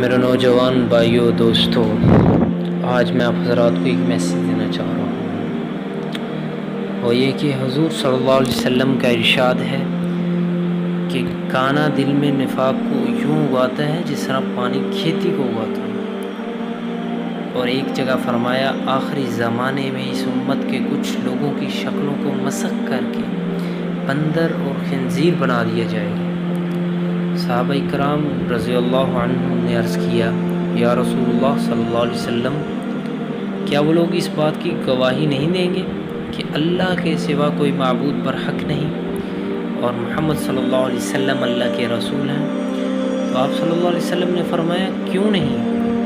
میرے نوجوان بھائیوں دوستوں، آج میں آپ حضرات کو ایک میسیج دینا چاہ رہا ہوں۔ وہ یہ کہ حضور صلی اللہ علیہ وسلم کا ارشاد ہے کہ کانا دل میں نفاق کو یوں اگاتا ہے جس طرح پانی کھیتی کو اگاتا ہے۔ اور ایک جگہ فرمایا، آخری زمانے میں اس امت کے کچھ لوگوں کی شکلوں کو مسخ کر کے بندر اور خنزیر بنا دیا جائے گا۔ صحابہ کرام رضی اللہ عنہم نے عرض کیا، یا رسول اللہ صلی اللہ علیہ وسلم، کیا وہ لوگ اس بات کی گواہی نہیں دیں گے کہ اللہ کے سوا کوئی معبود برحق نہیں اور محمد صلی اللہ علیہ وسلم اللہ کے رسول ہیں؟ تو آپ صلی اللہ علیہ وسلم نے فرمایا، کیوں نہیں،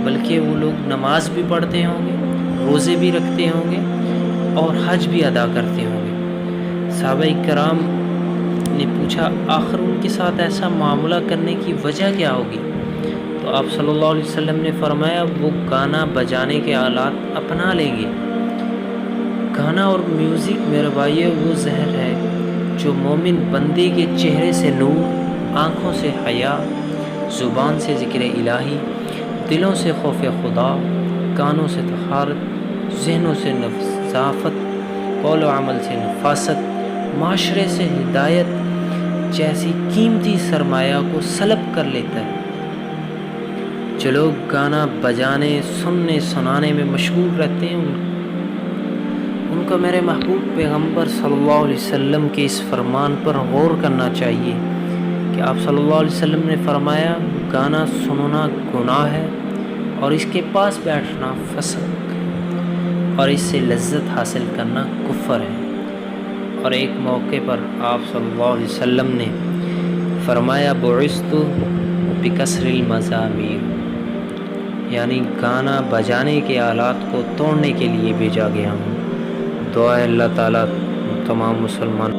بلکہ وہ لوگ نماز بھی پڑھتے ہوں گے، روزے بھی رکھتے ہوں گے اور حج بھی ادا کرتے ہوں گے۔ صحابہ کرام نے پوچھا، آخر ان کے ساتھ ایسا معاملہ کرنے کی وجہ کیا ہوگی؟ تو آپ صلی اللہ علیہ وسلم نے فرمایا، وہ گانا بجانے کے آلات اپنا لیں گے۔ گانا اور میوزک میرے بھائیو وہ زہر ہے جو مومن بندے کے چہرے سے نور، آنکھوں سے حیا، زبان سے ذکر الہی، دلوں سے خوف خدا، کانوں سے طہارت، ذہنوں سے نظافت، قول و عمل سے نفاست، معاشرے سے ہدایت جیسی قیمتی سرمایہ کو سلب کر لیتا ہے۔ جو لوگ گانا بجانے، سننے سنانے میں مشغول رہتے ہیں، ان کو میرے محبوب پیغمبر صلی اللہ علیہ وسلم کے اس فرمان پر غور کرنا چاہیے کہ آپ صلی اللہ علیہ وسلم نے فرمایا، گانا سننا گناہ ہے اور اس کے پاس بیٹھنا فسق اور اس سے لذت حاصل کرنا کفر ہے۔ اور ایک موقع پر آپ صلی اللہ علیہ وسلم نے فرمایا، بعثت بکسر المزامیر، یعنی گانا بجانے کے آلات کو توڑنے کے لیے بھیجا گیا ہوں۔ دعا ہے اللہ تعالیٰ تمام مسلمان